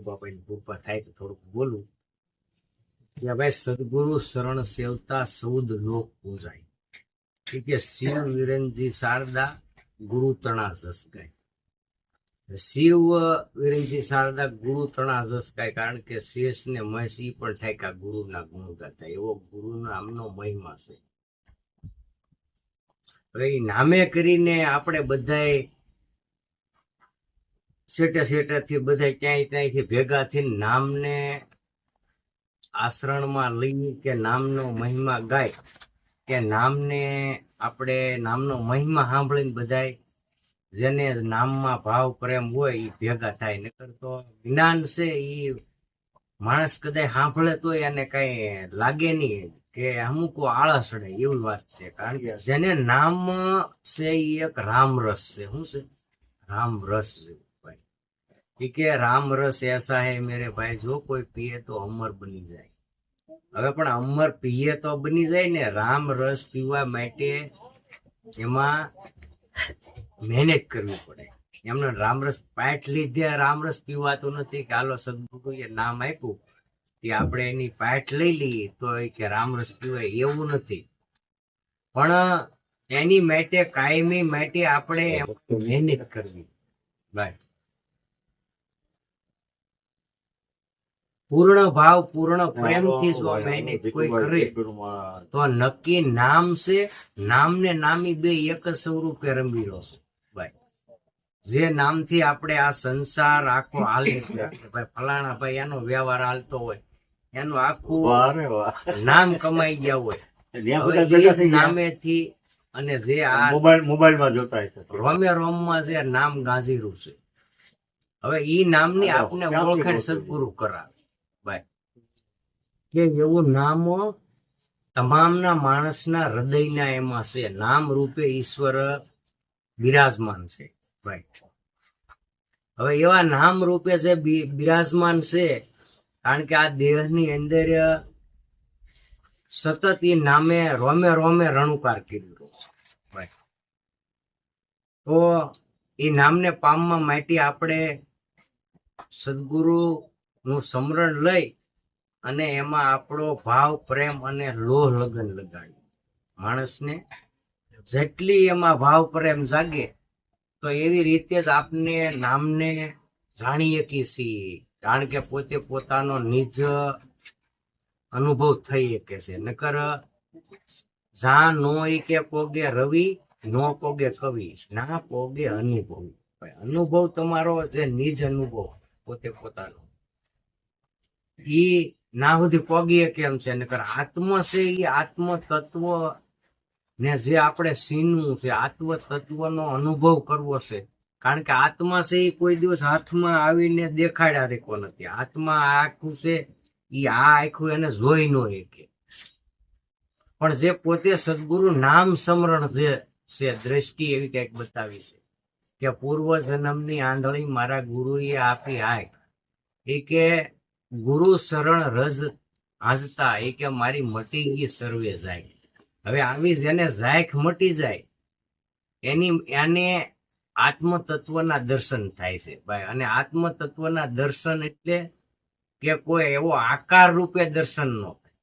બાપાની કૃપા થાય તો થોડુંક બોલું કે ભાઈ સદગુરુ શરણ સેવતા સૌદ લોક પૂજાય. કે શિવ વિરેનજી શારદા ગુરુ તણા જસ ગાય. શિવ વિરેનજી શારદા ગુરુ તણા જસ ગાય, કારણ કે શેષ ને મહેશ ઈ પણ ઠાક્યા ગુરુના ગુણ ગાતા, એવો ગુરુના આમનો મહિમા છે. હવે એ નામે કરીને આપણે બધાય સેટેથી બધા ક્યાંયથી ભેગા થઈને નામને આશ્રણમાં લઈ કે નામનો મહિમા ગાય, કે નામને આપણે નામનો મહિમા સાંભળીને બધાય જેને નામમાં ભાવ પ્રેમ હોય એ ભેગા થાય. નકર તો જ્ઞાન છે એ માણસ કદાચ સાંભળે તો એને કઈ લાગે નહીં, કે અમુક આળસ અડે એવી વાત છે. કારણ કે જેને નામ છે એ એક રામરસ છે. શું છે? રામરસ છે. કે રામ રસ એસા હે મેરે ભાઈ, જો કોઈ પીએ તો અમર બની જાય. હવે પણ અમર પીએ તો બની જાય ને, રામ રસ પીવા માટે એમાં મહેનત કરવી પડે. એમને રામરસ પાઠ લીધે રામરસ પીવાતો નથી કે હાલો સદગુરુએ નામ આપ્યું કે આપણે એની પાઠ લઈ લઈએ તો કે રામરસ પીવાય, એવું નથી. પણ એની માટે કાયમી માટે આપણે મહેનત કરવી. ભાઈ પૂર્ણ ભાવ પૂર્ણ પ્રેમથી જો મહેનત કોઈ કરે તો નક્કી નામ છે. નામ ને નામી બે એક જ સ્વરૂપે રમી રહ્યો છે. ભાઈ જે નામથી આપણે આ સંસાર આખો હાલે છે, ભાઈ ફલાણા ભાઈ એનો વ્યવહાર હાલતો હોય, એનું આખું નામ કમાઈ ગયા હોય, નામેથી અને જે આ મોબાઈલમાં જોતા રોમમાં જે નામ ગાજીરું છે, હવે ઈ નામની આપને ઓળખાણ સદગુરુ કરાવે. ભાઈ કે એવું નામ તમામના માણસના હૃદયના એમાં છે. નામ રૂપે ઈશ્વર બિરાજમાન છે. ભાઈ હવે એવા નામ રૂપે છે બિરાજમાન છે, કારણ કે આ દેહની અંદર સતત એ નામે રોમે રોમે રણુકાર કર્યું છે. ભાઈ તો એ નામને પામવા માટે આપણે સદગુરુ નું સમરણ લઈ અને એમાં આપણો ભાવ પ્રેમ અને લોહ લગન લગાડી. માણસને જેટલી એમાં ભાવ પ્રેમ જાગે તો એવી રીતે જ આપને નામને જાણી શકીએ છીએ, કારણ કે પોતે પોતાનો નિજ અનુભવ થઈ શકે છે. નકર જા નો કે પોગે રવિ, નો પોગે કવિ, ના પોગે અનુભવ. અનુભવ તમારો જે નિજ અનુભવ પોતે પોતાનો ઈ ના સુધી પોગીએ કેમ છે? નકર આત્મ છે એ આત્મ તત્વ ને જે આપણે સીનવું છે, આત્મ તત્વનો અનુભવ કરવો છે. કારણ કે આત્મા છે એ કોઈ દિવસ હાથમાં આવીને દેખાડ્યા રેકો નથી. આત્મા આખું છે એ આ આખું એને જોઈ ન શકે. પણ જે પોતે સદગુરુ નામ સમરણ જે છે, દ્રષ્ટિ એવી કંઈક બતાવી છે કે પૂર્વ જન્મની આંધળી મારા ગુરુએ આપી હાય. એ કે ગુરુ શરણ રજ હાજતા, એ કે મારી મટી ગઈ સર્વે જાય. હવે આવી જેને જાયખ મટી જાય એને આત્મ તત્વના દર્શન થાય છે. ભાઈ અને આત્મ તત્વના દર્શન એટલે કે કોઈ એવો આકાર રૂપે દર્શન ન થાય,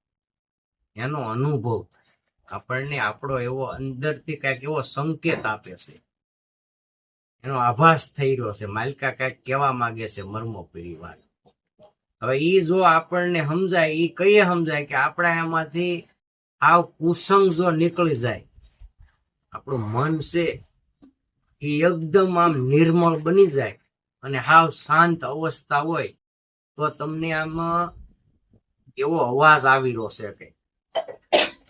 એનો અનુભવ આપણને આપણો એવો અંદરથી કઈક એવો સંકેત આપે છે, એનો આભાસ થઈ રહ્યો છે. માલિકા કઈક કહેવા માંગે છે મર્મો પીડી વાત. હવે ઈ જો આપણને સમજાય, ઈ કઈ સમજાય કે આપણા એમાંથી આવ કુસંગ જો નીકળી જાય, આપણું મન છે એ એકદમ આમ નિર્મળ બની જાય અને હાવ શાંત અવસ્થા હોય, તો તમને આમાં એવો અવાજ આવી રહ્યો છે કે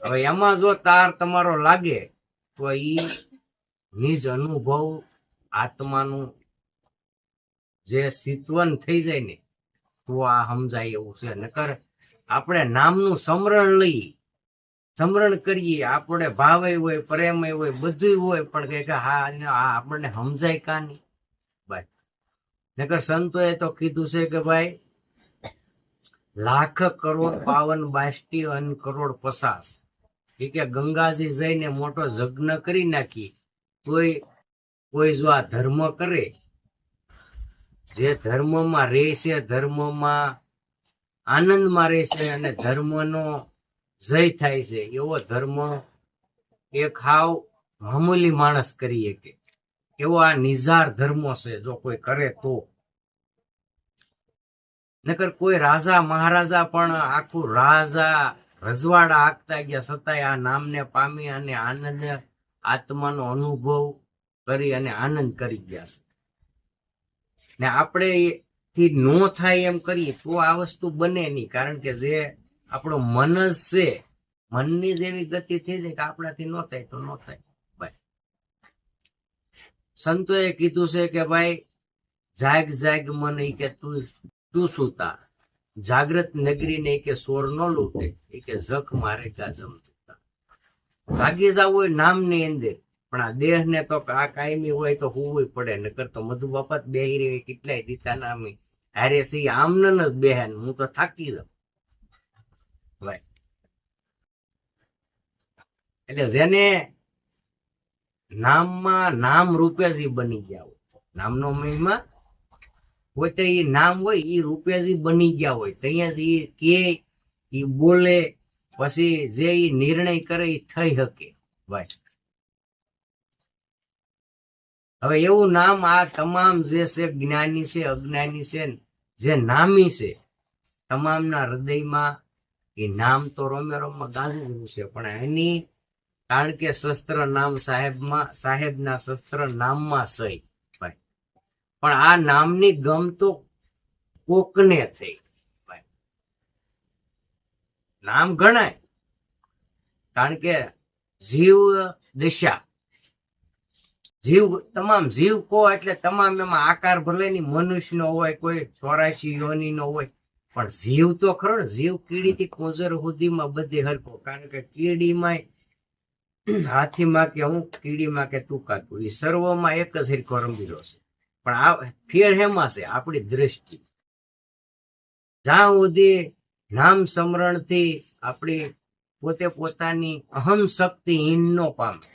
હવે એમાં જો તાર તમારો લાગે તો ઈ નિજ અનુભવ આત્માનું જે સિત્વન થઈ જાય ને તો આ સમજાય એવું છે. નકર આપણે નામનું સમરણ લઈએ, સમરણ કરીએ, આપણે ભાવે હોય, પ્રેમ હોય, બધું હોય, પણ કે હા આપણને સમજાય કા નહીં. ભાઈ નકર સંતોએ તો કીધું છે કે ભાઈ લાખ કરોડ પાવન બાષ્ટી અન કરોડ પસાસ, એ કે ગંગાજી જઈને મોટો યજ્ઞ કરી નાખી તોય કોઈ જો આ ધર્મ કરે જે ધર્મમાં રહે છે, ધર્મમાં આનંદમાં રહે છે અને ધર્મનો જય થાય છે, એવો ધર્મ એક હાવ મામૂલી માણસ કરી શકે એવો આ નિઝાર ધર્મો છે. જો કોઈ કરે તો, નકર કોઈ રાજા મહારાજા પણ આખું રાજા રજવાડા આખતા ગયા છતાંય આ નામને પામી અને આનંદ આત્માનો અનુભવ કરી અને આનંદ કરી ગયા છે. ને આપણે થી નો થાય એમ કરીએ તો આ વસ્તુ બને નહીં, કારણ કે જે આપણો મન જ છે, મનની જેવી ગતિ થઈ જાય કે આપણાથી નો થાય તો નો થાય. ભાઈ સંતોએ કીધું છે કે ભાઈ જાગ જાગ મન કે તું સુતા, જાગ્રત નગરી ને કે સોર ન લૂટે, એ કે જખ મારે ગાજમ તૂટા. જાગી જવું હોય નામ ની અંદર, પણ આ દેહ ને તો આ કાયમી હોય તો હોવું પડે. નકર તો મધુ બાપત બેહી રહી કેટલાય દીતા નામી હારે સી આમને જ બેહન, હું તો થાકી જાઉં. ભાઈ એટલે જેને નામમાં નામ રૂપે જ બની ગયા હોય, નામનો મહિમા પોતે એ નામ હોય એ રૂપે જ બની ગયા હોય, ત્યાં જ એ કે એ બોલે પછી જે એ નિર્ણય કરે એ થઈ શકે. ભાઈ હવે એવું નામ આ તમામ જે છે જ્ઞાની છે અજ્ઞાની છે જે નામી છે, તમામના હૃદયમાં એ નામ તો રોમે રોમમાં ગાજવું છે. પણ એની કારણ કે શસ્ત્ર નામ સાહેબના શસ્ત્ર નામમાં સહી. ભાઈ પણ આ નામની ગમ તો કોકને થઈ. ભાઈ નામ ગણાય, કારણ કે જીવ દિશા, જીવ તમામ જીવ કો એટલે તમામ એમાં આકાર ભલે ની મનુષ્ય નો હોય, કોઈ 84 યોની નો હોય, પણ જીવ તો ખરો ને. જીવ કીડી થી કોજર સુધીમાં બધી હરકો, કારણ કે કીડીમાં હાથીમાં કે હું, કીડીમાં કે તું કાતું, એ સર્વમાં એક જ હરકો રંગીલો છે. પણ આ ફેર હેમાં છે આપણી દ્રષ્ટિ. જ્યાં સુધી નામ સ્મરણ થી આપણી પોતે પોતાની અહમ શક્તિ હીન નો પામે,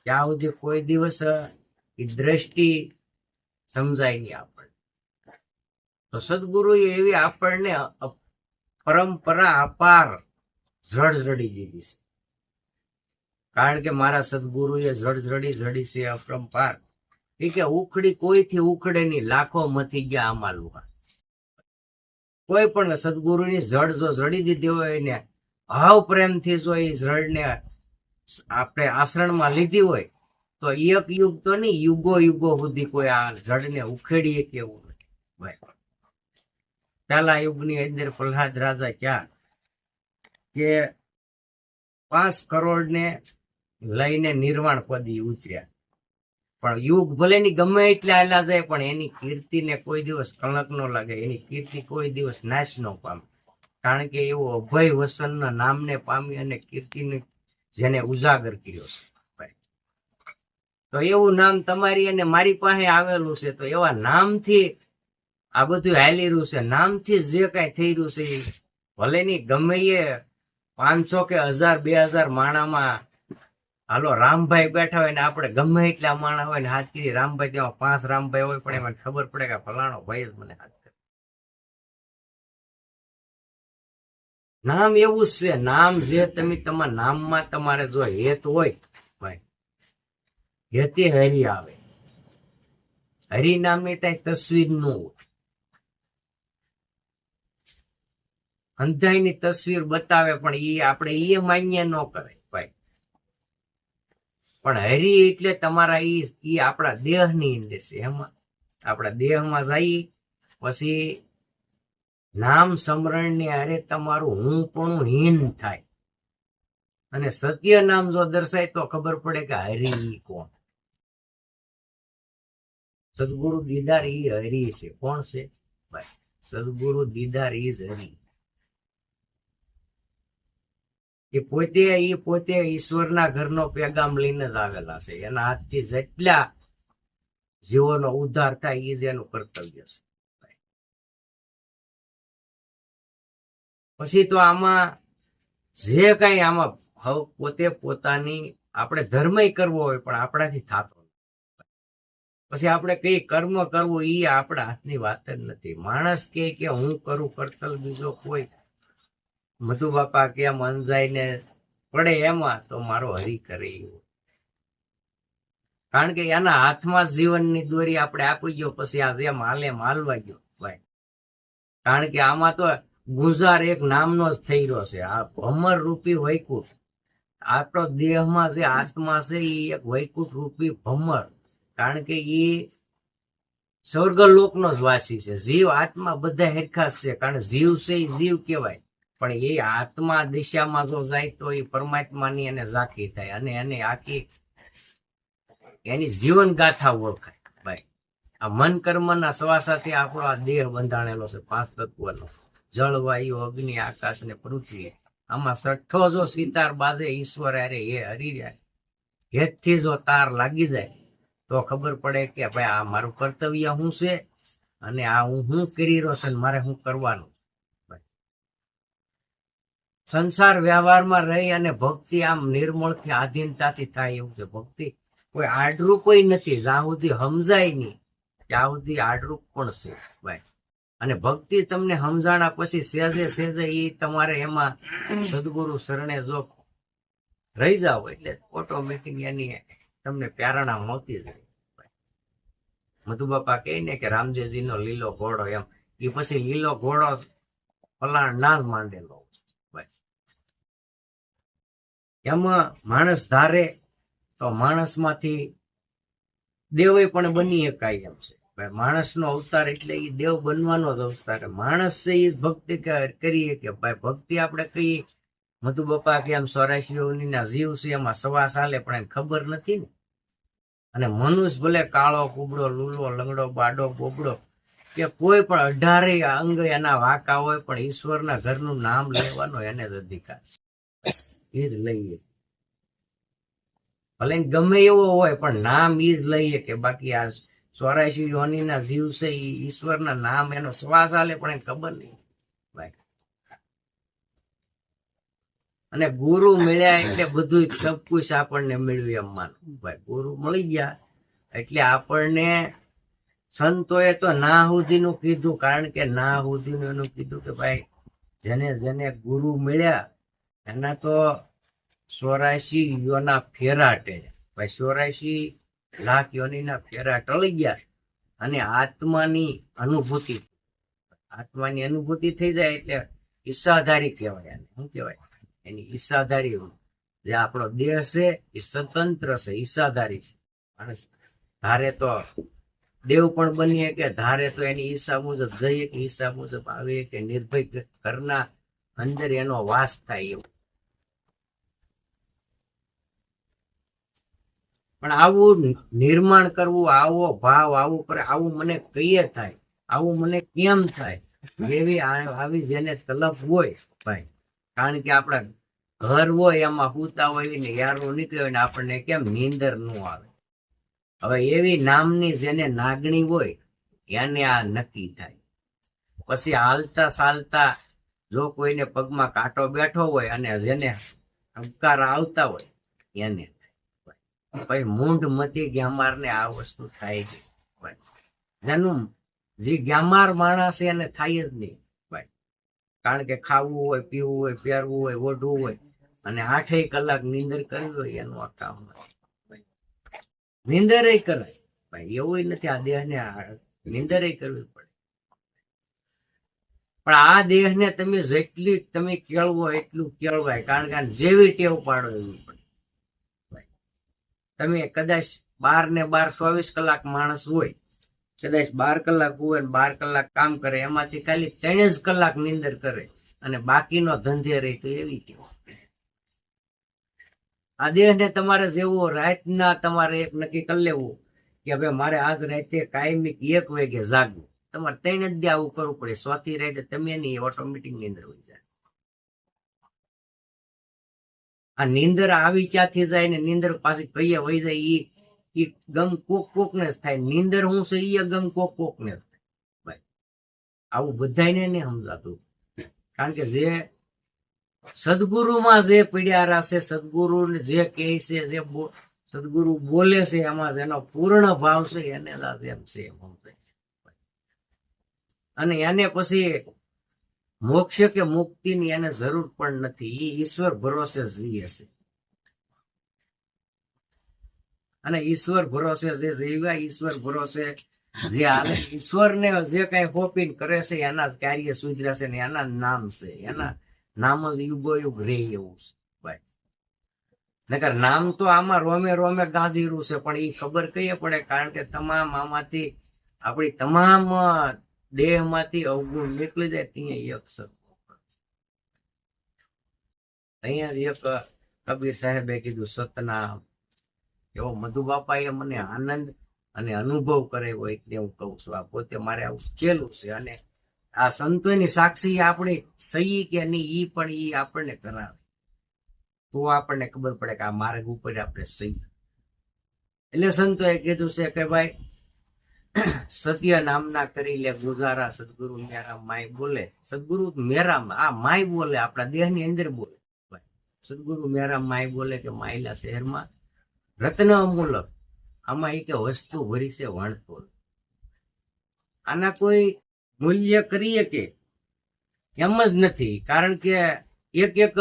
ત્યાં સુધી કોઈ દિવસ એ દ્રષ્ટિ સમજાય નહીં આપણને. તો સદગુરુ એવી આપણને પરંપરા અપાર જળજડી દીધી છે. કારણ કે મારા સદગુરુએ જડી છે અપરંપાર. એ કે ઉખડી કોઈથી ઉખડે નહીં, લાખો મથી ગયા આમાં લુહા. કોઈ પણ સદગુરુની જડ જો જડી દીધી હોય ને ભાવ પ્રેમથી જો એ જડને આપણે આશ્રણમાં લીધી હોય તો એક યુગ તો નહીં, યુગો યુગો સુધી કોઈ આ જડને ઉખેડીએ કેવું નથી. ભાઈ પહેલા યુગની અંદર પ્રહલાદ રાજા ક્યાં કે 5 કરોડ ને લઈને નિર્વાણ પદી ઉતર્યા, પણ યુગ ભલે ની ગમે એટલે આલા જાય, પણ એની કીર્તિને કોઈ દિવસ કલંક ન લાગે, એની કીર્તિ કોઈ દિવસ નાશ ન પામે. કારણ કે એવો અભય વસનના નામને પામી અને કીર્તિને જેને ઉજાગર કર્યો છે. તો એવું નામ તમારી અને મારી પાસે આવેલું છે, તો એવા નામથી આ બધું હાલી રહ્યું છે. નામથી જે કઈ થઈ રહ્યું છે, ભલે ની ગમે એ 500 કે 1000 2000 માણામાં હાલો રામભાઈ બેઠા હોય ને આપણે ગમે એટલા માણા હોય ને હાથ કરી રામભાઈ, ત્યાં 5 રામભાઈ હોય, પણ એમાં ખબર પડે કે ફલાણો ભાઈ જ મને હાથ કરે. નામ એવું જ છે. નામ જે તમે તમારા નામમાં તમારે જો હેત હોય, ભાઈ હેતે હરી આવે. હરિ નામની ત્યાં તસવીર ન હોય, અંધાઈની તસવીર બતાવે, પણ એ આપણે એ માન્ય ન કરે. ભાઈ પણ હરિ એટલે તમારા ઈ આપણા દેહની અંદર છે. એમાં આપણા દેહમાં જઈ પછી નામ સ્મરણ ની હારે તમારું હું પણ હીન થાય, અને સત્ય નામ જો દર્શાય તો ખબર પડે કે હરિ કોણ. સદગુરુ દીદાર ઈ હરિ છે. કોણ છે ભાઈ? સદગુરુ દીદાર ઇઝ હરિ. એ પોતે ઈશ્વરના ઘરનો પેગામ લઈને જ આવેલા છે. એના હાથથી જેટલા જીવોનો ઉદ્ધાર થાય એ જ એનું કર્તવ્ય છે. પછી તો આમાં જે કઈ આમાં પોતે પોતાની આપણે ધર્મય કરવો હોય, પણ આપણાથી થતો પછી આપણે કઈ કર્મ કરવું એ આપણા હાથની વાત જ નથી. માણસ કે હું કરું કરતલ બીજો કોઈ, મધુ બાપા કેમ અંજાઈને પડે એમાં તો મારો હરી કરે એવું. કારણ કે એના હાથમાં જ જીવનની દોરી આપણે આપી ગયો, પછી આ જેમ હાલે હાલવા ગયો ભાઈ. કારણ કે આમાં તો ગુજાર એક નામનો જ થઈ રહ્યો છે. આ ભમર રૂપી વૈકુંઠ, આપણો દેહમાં જે આત્મા છે એ એક વૈકુંઠ રૂપી ભમર. કારણ કે એ સ્વર્ગલોકનો જ વાસી છે. જીવ આત્મા બધા હેરખા છે. કારણ જીવ છે એ જીવ કહેવાય, પણ એ આત્મા દિશામાં જો જાય તો એ પરમાત્માની એને ઝાંખી થાય અને એને આખી એની જીવન ગાથા ઓળખાય ભાઈ. આ મન કર્મના શ્વાસાથી આપણો આ દેહ બંધાણેલો છે 5 તત્વનો, જળ, વાયુ, અગ્નિ, આકાશ ને પૃથ્વી. આમાં છઠ્ઠો જો સિતાર બાજે ઈશ્વર અરે એ હરી જાય, હેતથી જો તાર લાગી જાય તો ખબર પડે કે ભાઈ આ મારું કર્તવ્ય શું છે અને આ હું શું કરી રહ્યો છે, મારે શું કરવાનું. સંસાર વ્યવહારમાં રહી અને ભક્તિ આમ નિર્મળથી આધીનતાથી થાય એવું છે. ભક્તિ કોઈ આડરૂપ કોઈ નથી, જ્યાં સુધી સમજાય નહીં ત્યાં સુધી આડરૂપ પણ છે ભાઈ. અને ભક્તિ તમને સમજાણા પછી સહેજે સહેજે એ તમારે એમાં સદગુરુ શરણે જો રહી જાવ એટલે ઓટોમેટિક એની તમને પ્યારણા મળતી જાય. મધુ બાપા કહે ને કે રામજીનો લીલો ઘોડો, એમ એ પછી લીલો ઘોડો ફલાણ ના જ માંડેલો ભાઈ. એમાં માણસ ધારે તો માણસમાંથી દેવે પણ બની શકાય એમ છે ભાઈ. માણસનો અવતાર એટલે એ દેવ બનવાનો જ અવતાર. માણસ છે એ ભક્તિ કરીએ કે ભાઈ ભક્તિ આપણે કહીએ. મધુ બાપા કે આમ 84 યોનિના જીવ છે એમાં સવા સાલે પણ એને ખબર નથી ને. અને મનુષ્ય ભલે કાળો કુબડો લૂલો લંગડો બાડો બોબડો કે કોઈ પણ 18 અંગ એના વાંકા હોય, પણ ઈશ્વરના ઘરનું નામ લેવાનો એને જ અધિકાર છે. એ જ લઈએ ભલે ગમે એવો હોય પણ નામ એ જ લઈએ કે બાકી આ 84 યોનિના જીવ છે એ ઈશ્વરના નામ એનો શ્વાસ આલે પણ એને ખબર નહીં ભાઈ. અને ગુરુ મળ્યા એટલે બધું સબ કુછ આપણને મેળવી એમ માનું ભાઈ. ગુરુ મળી ગયા એટલે આપણને સંતોએ તો ના સુધીનું કીધું. કારણ કે ના સુધીનું એનું કીધું કે ભાઈ જેને જેને ગુરુ મળ્યા એના તો 84 યોના ફેરાટે ભાઈ. 84 લાખ યોનીના ફેરા ટળી ગયા અને આત્માની અનુભૂતિ થઈ જાય એટલે ઈચ્છાધારી કહેવાય. એને શું કહેવાય? એની ઈચ્છાધારી. જે આપણો દેહ છે એ સ્વતંત્ર છે, ઈચ્છાધારી છે. માણસ ધારે તો દેવ પણ બનીએ કે ધારે તો એની ઈચ્છા મુજબ જઈએ કે ઈચ્છા મુજબ આવીએ કે નિર્ભય ઘરના અંદર એનો વાસ થાય એવું. પણ આવું નિર્માણ કરવું, આવો ભાવ આવું કરે, આવું મને કહીએ થાય, આવું મને કેમ થાય, એવી આવી જેને તલબ હોય ભાઈ. કારણ કે આપણા ઘર હોય એમાં પૂતા હોય ને યારું નીકળે હોય ને આપણને કેમ નીંદર ન આવે. હવે એવી નામની જેને નાગણી હોય એને આ નક્કી થાય. પછી હાલતા ચાલતા જો કોઈને પગમાં કાંટો બેઠો હોય અને જેને હબકાર આવતા હોય એને ભાઈ મૂંઢ મતી ગ્યામાર ને આ વસ્તુ થાય છે ભાઈ. જેનું જે ગ્યામાર માણસ એને થાય જ નહીં ભાઈ. કારણ કે ખાવું હોય, પીવું હોય, પહેરવું હોય, ઓઢવું હોય અને 8 કલાક નીંદર કરવી હોય એનું આ કામ ભાઈ. નીંદર કરાય ભાઈ, એવું નથી. આ દેહ ને નીંદર કરવી પડે. પણ આ દેહ ને તમે જેટલી તમે કેળવો એટલું કેળવાય. કારણ કે જેવી ટેવ પાડો એવી પડે. તમે કદાચ 12 ને 24 કલાક માણસ હોય, કદાચ 12 કલાક હોય 12 કલાક કામ કરે, એમાંથી ખાલી 3 જ કલાક નીંદર કરે અને બાકીનો ધંધે રહી, તો એવી ટેવ. આ દેહ ને તમારે જેવો રાતના તમારે એક નક્કી કરી લેવું કે ભાઈ મારે આજ રાતે કાયમી 1 વાગે જાગવું. તમારે 3 જ આવું કરવું પડે. 100થી રાતે તમે નહીં, ઓટોમેટિક નીંદર હોય જાય. આ નીંદર આવી ક્યાંથી જાય ને નીંદર પાછી કહીએ વહી જાય એ ગમ કોક ને જ થાય. નીંદર હું છે એ ગમ કોક ને જ થાય ભાઈ. આવું બધાને નહીં સમજાતું. કારણ કે જે સદગુરુમાં જે પીડ્યા છે, સદગુરુ જે કહે છે, જે સદગુરુ બોલે છે એમાં જેનો પૂર્ણ ભાવ છે એને એમ છે એમ સમજાય છે. અને એને પછી મોક્ષ કે મુક્તિની એને જરૂર પણ નથી. એ ઈશ્વર ભરોસે જીવે છે. અને ઈશ્વર ભરોસે જે જીવ્યા, ઈશ્વર ભરોસે જે હાલે, ઈશ્વરને જે કઈ હોપીને કરે છે એના કાર્ય સુધર્યા છે ને એના નામ છે. એના નામ જ યુગો યુગ રે એવું છે ભાઈ. નકર નામ તો આમાં રોમે રોમે ગાજીરું છે, પણ એ ખબર કઈ પડે, કારણ કે તમામ આમાંથી આપણી તમામ દેહ માંથી અવગુણ નીકળી જાય ત્યાં એક સત. અહીંયા એક કબીર સાહેબે કીધું સતનામ. એવો મધુ બાપાએ મને આનંદ અને અનુભવ કરાવ્યો એટલે હું કહું છું. આ પોતે મારે આવું કેલું છે. અને આ સંતોની સાક્ષી આપણે સહી કે નહીં ઈ પણ ઈ આપણને કરાવે, તો આપણને ખબર પડે કે આ માર્ગ ઉપર આપણે સહી. એટલે સંતોએ કીધું છે કે ભાઈ સત્ય નામના કરી લે ગુજારા, સદગુરુ મેરા માય બોલે. સદગુરુ મેરા આ માય બોલે, આપણા દેહની અંદર બોલે. સદગુરુ મેરા માય બોલે કે માયલા શહેરમાં રત્ન અમૂલક. આમાં એ કે વસ્તુ ભરી છે વણતોલ. આના કોઈ મૂલ્ય કરીએ કે એમ જ નથી, કારણ કે એક એક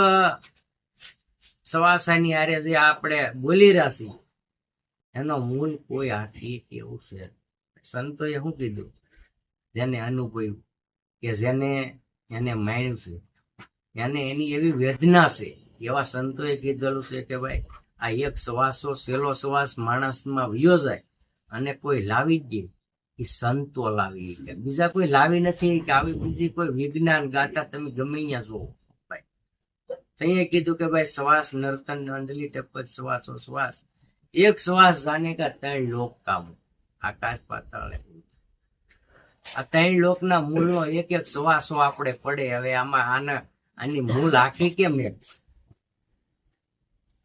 સવાસાની આરે જે આપણે બોલી રહ્યા છીએ એનો મૂળ કોઈ હાથી એવું છે. સંતોએ શું કીધું? જેને અનુભવ્યું કે જેને એને માણ્યું છે, એને એની એવી વેદના છે, એવા સંતોએ કીધેલું છે કે ભાઈ આ એક શ્વાસો સેલો શ્વાસ માણસમાં વયો જાય અને કોઈ લાવી જ દે, એ સંતો લાવી કે બીજા કોઈ લાવી નથી. કે આવી બીજી કોઈ વિજ્ઞાન ગાતા તમે ગમે અહીંયા જોવો ભાઈ. અહીંયા કીધું કે ભાઈ શ્વાસ નર્તન અંજલિ ટપત શ્વાસો શ્વાસ, એક શ્વાસ જાને કા 3 લોક કામ, આકાશ પાતાળ. આ 3 લોકના મૂળનો એક એક શ્વાસો આપણે પડે. હવે આમાં આની મૂળ આખી કેમ એક?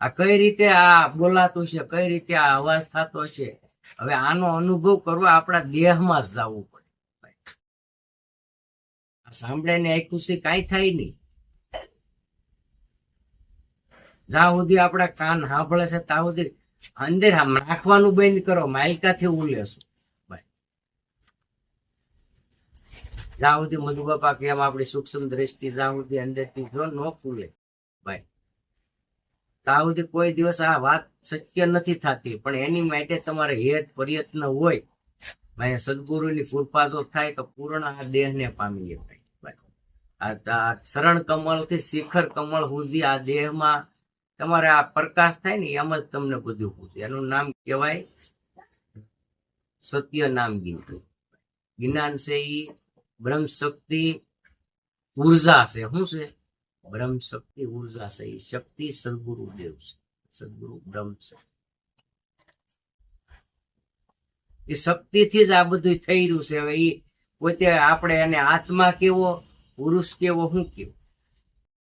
આ કઈ રીતે આ બોલાતું છે, કઈ રીતે આ અવાજ થતો છે? હવે આનો અનુભવ કરવા આપણા દેહમાં જ જવું પડે. આ સાંભળે ને આખું છે કઈ થાય નહીં. જ્યાં સુધી આપણા કાન સાંભળે છે ત્યાં સુધી અંદર નાખવાનું બંધ કરો, માયકાથી ઉલેશું ભાઈ. જ્યાં સુધી મધુ બાપા કેમ આપણી સૂક્ષ્મ દ્રષ્ટિ જ્યાં સુધી અંદરથી જો ન ખુલે ભાઈ, ત્યાં સુધી કોઈ દિવસ આ વાત શક્ય નથી થતી. પણ એની માટે તમારે હેત પ્રયત્ન હોય ભાઈ. સદગુરુની કૃપા જો થાય તો પૂર્ણ આ દેહને પામીએ ભાઈ. આ શરણ કમળ થી શિખર કમળ સુધી આ દેહમાં તમારે આ પ્રકાશ થાય ને એમ જ તમને બધું પૂછે. એનું નામ કહેવાય સત્ય નામ જ્ઞાન. જ્ઞાન છે એ બ્રહ્મ શક્તિ ઉર્જા છે. શું છે? બ્રહ્મ શક્તિ ઉર્જા છે. એ શક્તિ સદગુરુદેવ છે. સદગુરુ બ્રહ્મ છે. એ શક્તિથી જ આ બધું થઈ રહ્યું છે. હવે એ પોતે આપણે એને આત્મા કેવો, પુરુષ કેવો, શું કેવું?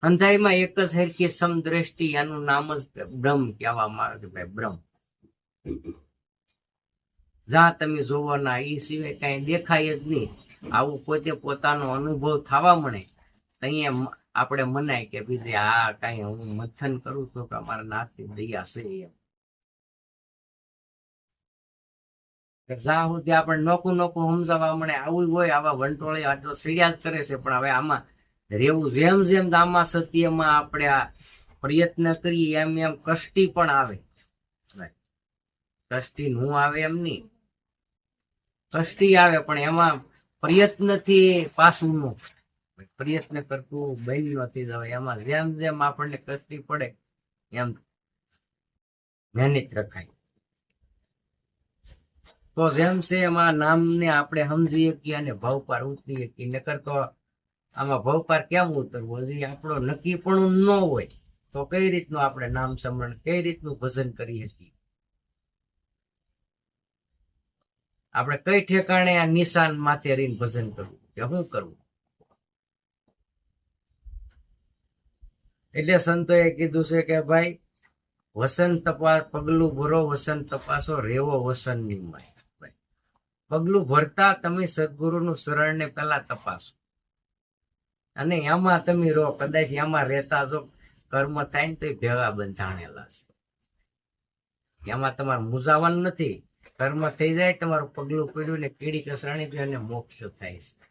અંધાઈમાં એક જ હરખી સમદ્રષ્ટિ, એનું નામ જ બ્રહ્મ કહેવામાં આવે છે ભાઈ. બ્રહ્મ જ્યાં તમે જોવો ના એ સિવાય કઈ દેખાય જ નહીં. આવું પોતે પોતાનો અનુભવ થવા મળે અહીંયા આપણે મનાય કે બીજે આ કઈ હું મંથન કરું છું કે અમારા નાથની દયા છે એમ. જ્યાં સુધી આપણે નોખું નોખું સમજાવવા મળે આવું હોય, આવા વંટોળે આ તો સીડ્યા જ કરે છે. પણ હવે આમાં રેવું જેમ જેમ આમાં સત્યમાં આપણે આ પ્રયત્ન કરીએ એમ એમ કષ્ટી પણ આવે. કષ્ટી નું આવે એમ નહીં, કષ્ટી આવે પણ એમાં પ્રયત્નથી પાછું નું. પ્રયત્ન કરતું બંધ નથી જવાય. એમાં જેમ જેમ આપણને કષ્ટી પડે એમ મહેનત રખાય. તો જેમ છે એમાં નામને આપણે સમજી શકીએ અને ભાવ પાર ઉતરી શકીએ. નકર તો આમાં ભાવ પાર કેમ ઉતરવો? હજી આપણો નક્કી પણ ન હોય તો કઈ રીતનું આપણે નામ સ્મરણ, કઈ રીતનું ભજન કરી શકીએ? આપણે કઈ ઠેકાણે આ નિશાન માથે રહીને ભજન કરવું કે શું કરવું? એટલે સંતોએ કીધું છે કે ભાઈ વસન તપાસ, પગલું ભરો વસન તપાસો, રેવો વસન ની માય. પગલું ભરતા તમે સદગુરુનું શરણને પેલા તપાસો અને એમાં તમે રહો. કદાચ એમાં રહેતા જો કર્મ થાય ને તો ભેગા બંધાણેલા છે. એમાં તમારે મૂંઝાવાનું નથી. કર્મ થઈ જાય, તમારું પગલું પડ્યું ને કીડી કસરાણી તો એને મોક્ષ થાય છે.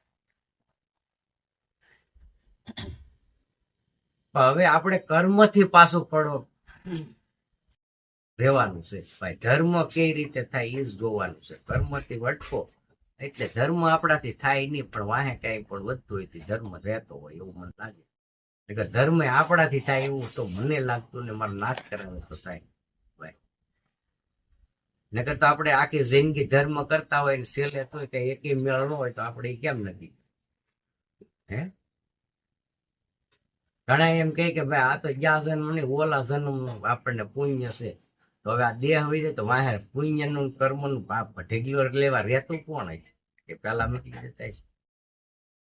હવે આપણે કર્મથી પાછું પડો રહેવાનું છે ભાઈ. ધર્મ કઈ રીતે થાય એ જ જોવાનું છે. કર્મથી વટકો એટલે ધર્મ આપણાથી થાય નહીં, પણ વાહે કઈ પણ વધતું હોય ધર્મ રહેતો હોય એવું મને લાગે. એટલે ધર્મ આપણાથી થાય એવું તો મને લાગતું ને મારે નાશ કરવાનો તો થાય ભાઈ. નકર તો આપણે આખી જિંદગી ધર્મ કરતા હોય ને છેલ્લે તો એક મેળ ન હોય તો આપણે કેમ નથી? હે, ઘણા એમ કહે કે ભાઈ આ તો જ્યાં જન્મ નહીં ઓલા જન્મ આપણને પુણ્ય છે, તો હવે આ દેહ હોય જાય તો વાહે પુણ્ય નું કર્મ નું પાપ ઢેગલીઓ લેવા રહેતું કોણ હોય કે પેલા મૂકી દેતા છે.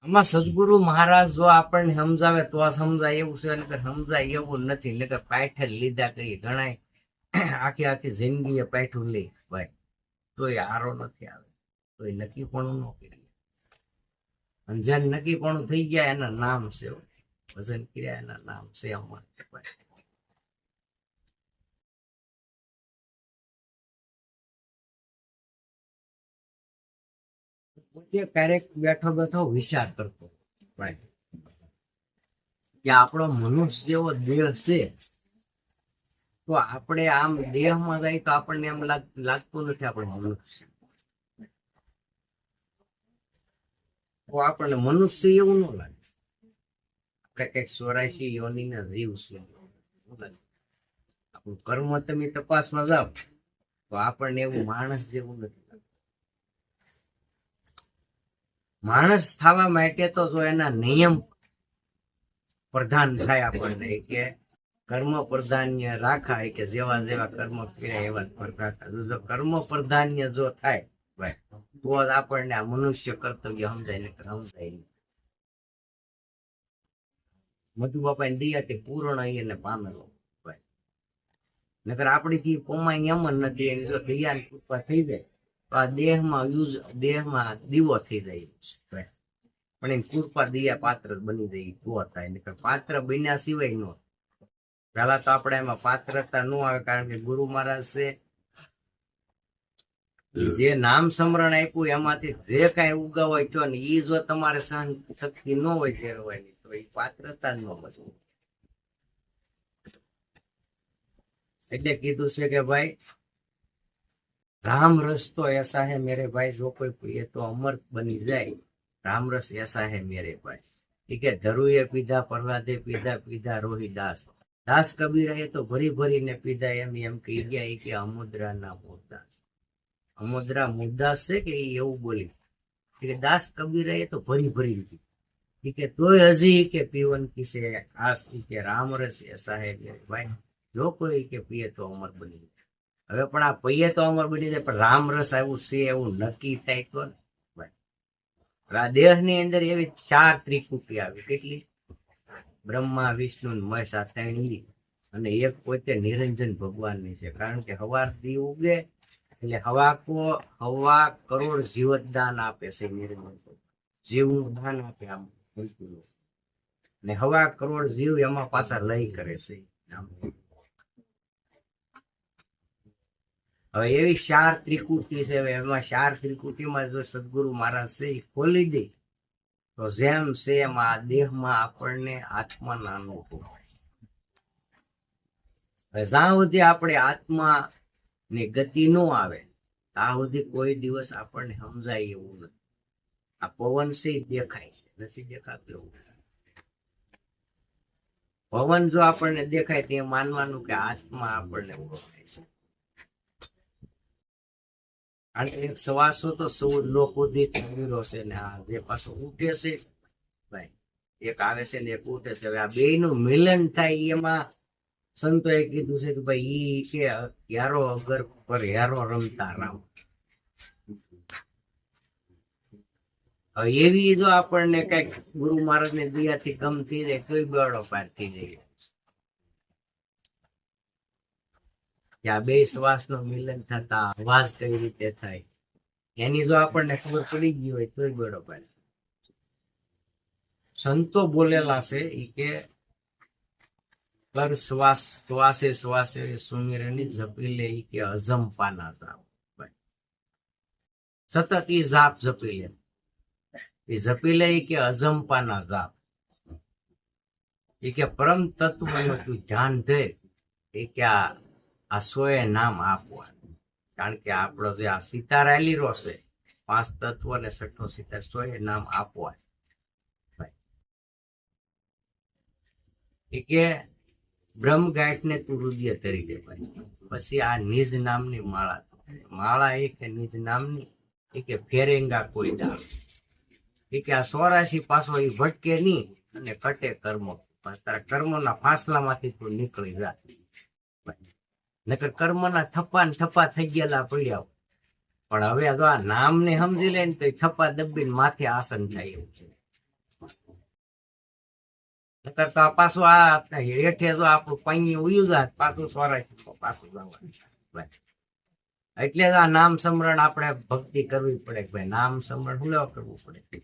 આમાં સદગુરુ મહારાજ જો આપણને સમજાવે તો સમજાય એવું છે, નકર સમજાય એવું નથી. નકર પાઠે લીધા કરીએ ઘણા આખી આખી જિંદગી પાઠું લે ભાઈ, તોય આરો નથી આવે, તોય નક્કી પણ ન કરીએ. અને જેને નક્કી પણ થઈ ગયા એના નામ છે, ભજન કર્યા એના નામ છે અમારે ભાઈ. ક્યારેક બેઠો બેઠો વિચાર કરતો ભાઈ કે આપણો મનુષ્ય જેવો દેહ છે, તો આપણે આમ દેહમાં જાય તો આપણને એમ લાગતું નથી આપણે મનુષ્ય. તો આપણને મનુષ્ય એવું ન લાગે. આપણે કઈક 84 યોનિના જીવ છે. આપણું કર્મ તમે તપાસમાં જાઓ તો આપણને એવું માણસ જેવું નથી. માણસ થવા માટે તો જો એના નિયમ પ્રધાન થાય આપણને કે કર્મ પ્રધાન્ય રાખાય કે જેવા જેવા કર્મ કર્યા એવા પ્રધાન. જો કર્મ પ્રધાન્ય જો થાય ભાઈ તો જ આપણને આ મનુષ્ય કર્તવ્ય સમજાય ને સમજાય નહીં. મધુ બાપા ની દયાથી પૂર્ણ એને પામેલો ભાઈ. નકર આપણીથી પોમાય એમ જ નથી. એની જો દયા કૃપા થઈ જાય તો આ દેહમાં દીવો થઈ જાય છે, પણ એની કૃપા દયા પાત્ર બની જાય તો થાય. નકર પાત્ર બન્યા સિવાય ન. પેલા તો આપણે એમાં પાત્રતા ન આવે, કારણ કે ગુરુ મહારાજ છે જે નામ સ્મરણ આપ્યું એમાંથી જે કઈ ઉગાવ હોય તો ને એ જો તમારે સહન શક્તિ ન હોય ફેરવાની તો એ પાત્રતા જ ન બચવું. એટલે કીધું છે કે ભાઈ राम रस तो ऐसा है मेरे भाई, जो कोई पिए तो अमर बनी जाए. राम रस ऐसा है मेरे भाई. ठीक है, धरुए पीधा प्रहलादे पीधा पीधा रोही दास. दास कबीर ये तो भरी भरी ने पीधा एम कही गया कि अमुद्रा ना मुद्दास. अमुद्रा मुद्दास से कि એવું બોલી કે દાસ કબીર એ તો ભરી ભરી લીધી. ठीक है, तो हजी के पीवन किसे आस के राम रस ऐसा है मेरे भाई, जो कोई के पिए तो अमर बनी जाए. હવે પણ આ પૈયે તો અમર બની જાય, પણ રામ રસ આવ્યું છે એવું નક્કી થાય તો આ દેહ ની અંદર એવી 4 ત્રિકુટી આવી. કેટલી? બ્રહ્મા વિષ્ણુ મહેશ આ 3 અને એક પોતે નિરંજન ભગવાન ની છે. કારણ કે હવાર દી ઉગે એટલે હવા કરોડ જીવતદાન આપે છે. નિરંજન જીવનું દાન આપે આમ ને હવા કરોડ જીવ એમાં પાછા લઈ કરે છે. હવે એવી 4 ત્રિકુટી છે. એમાં 4 ત્રિકુટીમાં જો સદગુરુ મહારાજ છે એ ખોલી દે તો જેમ છે એમ આ દેહમાં આપણને આત્માના અનુભવ. હવે જ્યાં સુધી આપણે આત્મા ની ગતિ ન આવે ત્યાં સુધી કોઈ દિવસ આપણને સમજાય એવું નથી. આ પવન છે દેખાય છે, નથી દેખાતું એવું. પવન જો આપણને દેખાય તે માનવાનું કે આત્મા આપણને ઓળખાય છે. અને એક સવાસો તો 14 લોકો દીઠ છે ને આ જે પાછો ઉઠે છે ભાઈ, એક આવે છે ને એક ઉઠે છે. હવે આ બે નું મિલન થાય એમાં સંતોએ કીધું છે કે ભાઈ ઈ કે યારો અગર પર યારો રમતા રામ. હવે એવી જો આપણને કઈક ગુરુ મહારાજ ની દયાથી ગમતી જાય તોય બેડો પાર થઈ જાય. આ બે શ્વાસ નું મિલન થતા અવાજ કઈ રીતે થાય એની જો આપણને ખબર પડી ગઈ હોય તોય બેડો પાર. સંતો બોલેલા છે ઈ કે કર શ્વાસ શ્વાસે શ્વાસે સુમિરની જપી લે કે અજંપાના જાપ. સતત ઈ જાપ જપી લે, એ જપી લે કે અજંપાના જાપ. એ કે પરમ તત્વ તું ધ્યાન દે એ કે આ સોએ નામ આપવા. કારણ કે આપણો જે આ સિતાર આલીરો છે, 5 તત્વ ને 6 સિતાર, સોએ નામ આપવા. એ કે બ્રહ્મ ગાંઠ ને તું હૃદય ધરી દે ભાઈ. પછી આ નિજ નામની માળા, માળા એ કે નિજ નામની, એ કે ફેરેંગા કોઈ દાસ. એ કે આ 84 પાછો એ ભટકે નહીં અને કટે કર્મો. તારા કર્મોના ફાસલામાંથી તું નીકળી જા. નકર કર્મના થપ્પા ને થપ્પા થઈ ગયેલા પડ્યા. પણ હવે જો આ નામને સમજી લે ને તો થપ્પા દબીને માથે આસન થાય એવું છે. નકર તો પાછું આ હેઠે જો આપણું પૈયું ઉયું જાય, પાછું સોરાય પાછું જવાનું. એટલે જ આ નામ સ્મરણ આપણે ભક્તિ કરવી પડે કે ભાઈ નામ સ્મરણ શું લેવા કરવું પડે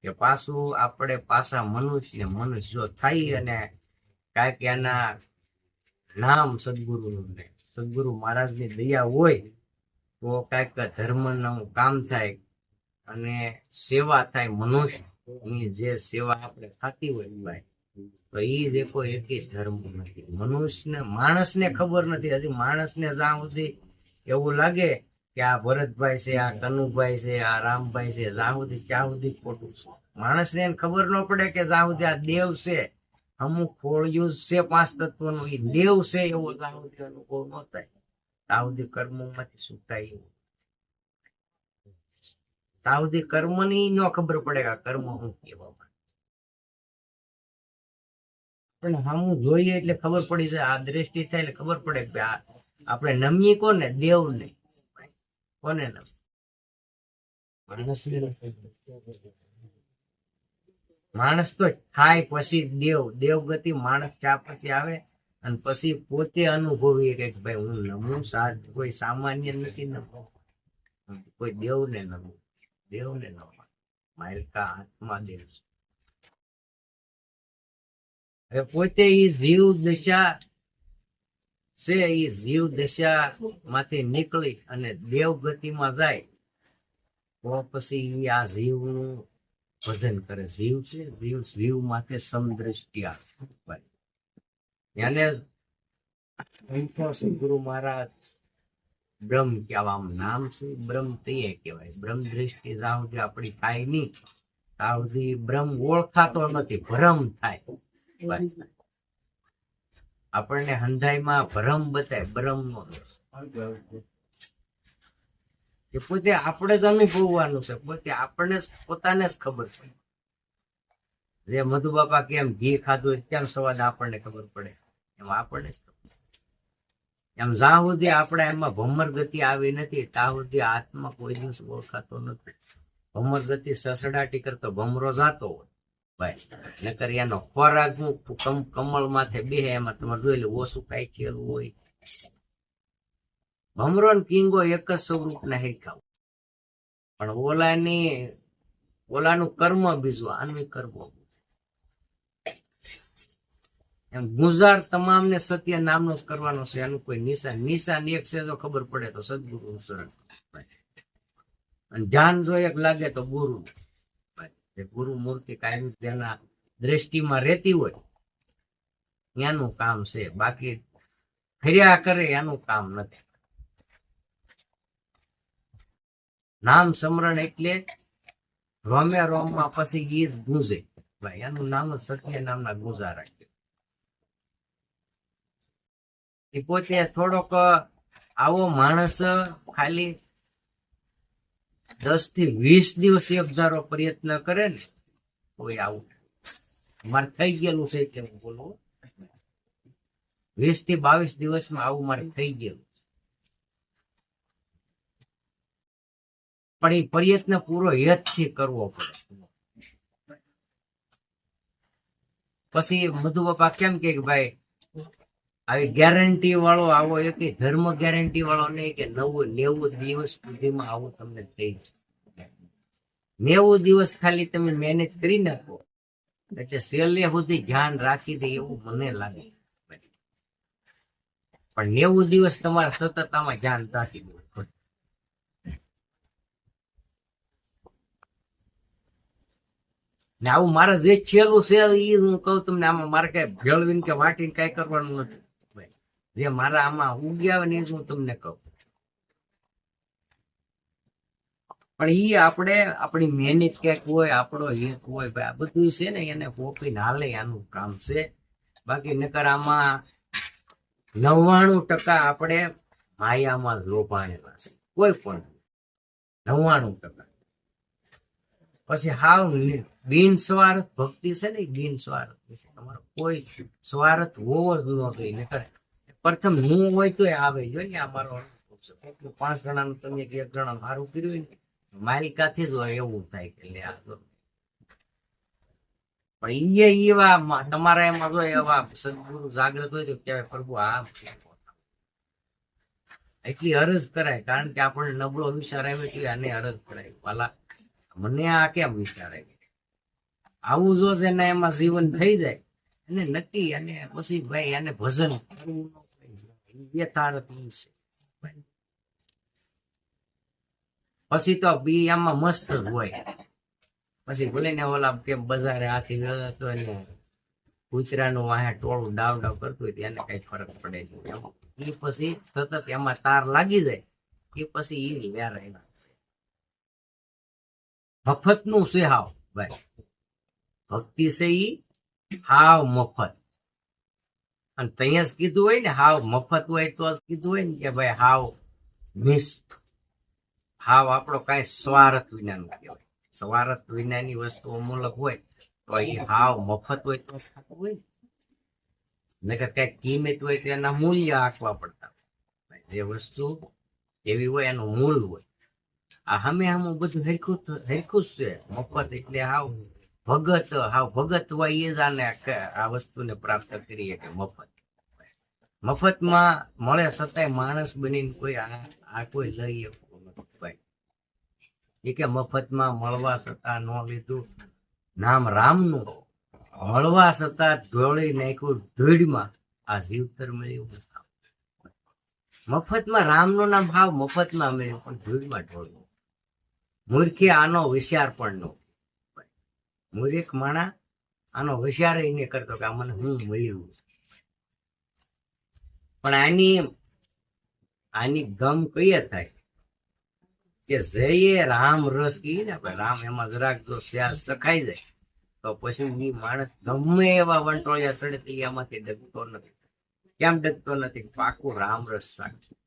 કે પાછું આપણે પાછા મનુષ્ય જો થઈ અને કાંઈક એના નામ સદગુરુ મહારાજની દયા હોય તો કાંઈક ધર્મનું કામ થાય અને સેવા થાય. મનુષ્યની જે સેવા આપણે થતી હોય ભાઈ, તો એ દેખો એકેય ધર્મ નથી. મનુષ્યને માણસને ખબર નથી. હજી માણસને જ્યાં સુધી એવું લાગે કે આ ભરતભાઈ છે, આ કનુભાઈ છે, આ રામભાઈ છે, જ્યાં સુધી ત્યાં સુધી ખોટું છે. માણસને એને ખબર ન પડે કે જ્યાં સુધી આ દેવ છે, અમુક ફોળિયું છે 5 તત્વનું, એ દેવ છે એવો જ્યાં સુધી અનુભવ ન થાય ત્યાં સુધી કર્મોમાંથી છૂટાય એવું. ત્યાં સુધી કર્મની ન ખબર પડે કે કર્મ શું કેવા. પણ સામું જોઈએ એટલે ખબર પડી જાય. આ દ્રષ્ટિ થાય એટલે ખબર પડે કે આપણે નમીએ કોને? દેવને. કોને નમીએ? માણસ તો થાય પછી દેવ ગતિ માણસ ત્યાં પછી આવે અને પછી પોતે અનુભવીએ કે ભાઈ હું નમું કોઈ સામાન્ય નથી નમવું, કોઈ દેવને નમવું. દેવને નમવા માયકા આત્મા દેવ. હવે પોતે એ જીવ દશા છે, એ જીવ દશા માંથી નીકળી અને દેવ ગતિમાં જાય તો પછી આ જીવનું ભજન કરે. જીવ છે, જીવ માટે સમદ્રષ્ટિ આવે. એને સદગુરુ મહારાજ બ્રહ્મ કહેવા. આમ નામ છે બ્રહ્મ તે કહેવાય. બ્રહ્મ દ્રષ્ટિ જ્યાં સુધી આપણી થાય નહીં ત્યાં સુધી બ્રહ્મ ઓળખાતો નથી, ભ્રમ થાય. આપણને હંધાઈમાં ભ્રમ બતાય, બ્રહ્મ નો દોષ. એ પોતે આપણે જ અનુભવવાનું છે, પોતે આપણને પોતાને જ ખબર પડે. જે મધુ બાપા કેમ ઘી ખાધું કેમ સ્વાદ આપણને ખબર પડે, એમ આપણને જ ખબર. એમ જ્યાં સુધી આપણે એમાં ભમર ગતિ આવી નથી ત્યાં સુધી આત્મા કોઈ દિવસ ઓળખાતો નથી. ભમર ગતિ સસડાટી કરતો ભમરો જાતો હોય ભાઈ, નકર એનો ખોરાક કમળ માથે બેહે એમાં તમે જોઈ લો ઓછું કઈ ખેલું હોય. ભમરો ને કિંગો એક જ સ્વરૂપ ના હેખાવ, પણ ઓલાનું કર્મ બીજું, આનું કર્મ. એમ ગુજાર તમામ ને સત્ય નામનો જ કરવાનો છે. એનું કોઈ નિશાન એક છે જો ખબર પડે તો સદગુરુ શરણ. અને ધ્યાન જો એક લાગે તો ગુરુ. ગુરુ મૂર્તિ કાયમ તેના દ્રષ્ટિમાં રહેતી હોય એનું કામ છે, બાકી ફર્યા કરે એનું કામ નથી. નામ સ્મરણ એટલે રોમે રોમમાં પછી ગીત ગુંજે ભાઈ, એનું નામ જ સત્ય નામના ગુજારા. એ પોતે થોડોક આવો માણસ ખાલી 10 થી 20 દિવસ એક ધારો પ્રયત્ન કરે ને કોઈ આવું મારે થઈ ગયેલું છે કે હું બોલું 20 થી 22 દિવસમાં આવું મારે થઈ ગયેલું. પણ એ પ્રયત્ન પૂરો યત્નથી કરવો પડે. પછી મધુ બાપા કેમ કે ભાઈ આવી ગેરંટી વાળો આવો એક ધર્મ ગેરંટી વાળો નહીં કે 90 દિવસ સુધીમાં આવું તમને થઈ જાય. 90 દિવસ ખાલી તમે મહેનત કરી નાખો એટલે છેલ્લે સુધી ધ્યાન રાખી દે એવું મને લાગે. પણ 90 દિવસ તમારે સતત આમાં ધ્યાન રાખી દેવું પડે. ને આવું મારે જે છેલ્લું છે એ હું કહું તમને, આમાં મારે કઈ ભેળવીને કે વાટીને કઈ કરવાનું નથી. જે મારા આમાં ઉગી આવે ને એ જ હું તમને કહું. પણ ઈ આપણે આપણી મહેનત ક્યાંક હોય, આપણો હેત હોય, ભાઈ આ બધું છે ને એને પોપીને હાલે આનું કામ છે. બાકી નકર આમાં 99% આપણે માયામાં લોભાણેલા છે, કોઈ પણ 99%. પછી હાવ બિન સ્વાર્થ ભક્તિ છે ને, બિન સ્વાર્થ તમારો કોઈ સ્વાર્થ હોવો જ ન જોઈએ. નકર પ્રથમ હું હોય તો આવે જોઈએ. અમારો 5 જણાનું તમે 1 જણા સારું કર્યું ને માલિકાથી જ હોય એવું થાય કે લે આ તો. પણ એવા તમારા એમાં જો એવા સદગુરુ જાગ્રત હોય તો કહેવાય પ્રભુ આ એટલી અરજ કરાય. કારણ કે આપણને નબળો વિચાર આવે તો આને અરજ કરાય, વાલા મને આ કેમ વિચાર આવે. આવું જો છે ને એમાં જીવન થઈ જાય અને નક્કી. અને પછી ભાઈ આને ભજન કરવું યથાર્થ છે. પછી તો બી આમાં મસ્ત જ હોય. પછી ભલે ને ઓલા કે બજારે હાથી તો એને કૂતરાનું વાહે ટોળું ડાવ ડાવ કરતું હોય એને કઈ ફરક પડે નહીં. એ પછી સતત એમાં તાર લાગી જાય એ પછી એની વ્યારા એના મફત નું છે હાવ. ભાઈ ભક્તિ છે ઈ હાવ મફત. અને ત્યાં જ કીધું હોય ને હાવ મફત હોય તો જ કીધું હોય ને કે ભાઈ હાવ હાવ આપણો કઈ સ્વાર્થ વિનાનું કહેવાય. સ્વાર્થ વિનાની વસ્તુ અમૂલક હોય તો એ હાવ મફત હોય તો થતું હોય ને. નકર કઈ કિંમત હોય તો એના મૂલ્ય આંકવા પડતા. જે વસ્તુ એવી હોય એનું મૂળ હોય. આ હમે હમું બધું હરખું જ છે. મફત એટલે હાવ ભગત હોય એ જ આને આ વસ્તુને પ્રાપ્ત કરીએ કે મફત. મફતમાં મળે છતાંય માણસ બનીને કોઈ આ કોઈ લઈ એ કે મફતમાં મળવા છતાં ન લીધું નામ રામનું, મળવા છતાં ઢોળી નાખ્યું ધૂળમાં, આ જીવતર મળ્યું. મફતમાં રામનું નામ ભાવ મફતમાં મળ્યું પણ ધૂળમાં ઢોળ્યું. મૂર્ખે આનો વિચાર પણ ન. મૂર્ખ માણા આનો વિચાર એને કરતો કે આ મને હું મળ્યું. પણ આની ગમ કઈ થાય કે જઈએ રામ રસ કી ને રામ એમાં જરાક જો સ્યાસ સખાઈ જાય તો પછી માણસ ગમે એવા વંટોળિયા ચડે એમાંથી ડગતો નથી. કેમ ડગતો નથી? પાકું રામ રસ સાક્ષી.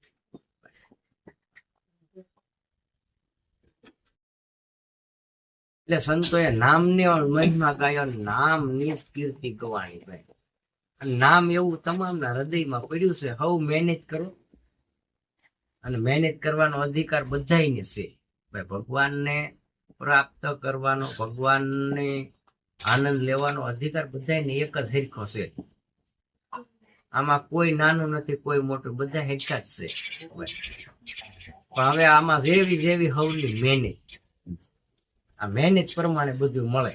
એટલે સંતોએ નામને મહિમા ગાયો, નામ ની કીર્તિ ગવાણી. ભાઈ નામ એવું તમામના હૃદયમાં પડ્યું છે. હવ મહેનત કરો અને મહેનત કરવાનો અધિકાર બધાને છે. ભાઈ ભગવાનને પ્રાપ્ત કરવાનો, ભગવાનને આનંદ લેવાનો અધિકાર બધાને એક જ હરખો છે. આમાં કોઈ નાનું નથી, કોઈ મોટું, બધા હરખા જ છે. પણ હવે આમાં જેવી જેવી હવની મહેનત, આ મહેનત પ્રમાણે બધું મળે.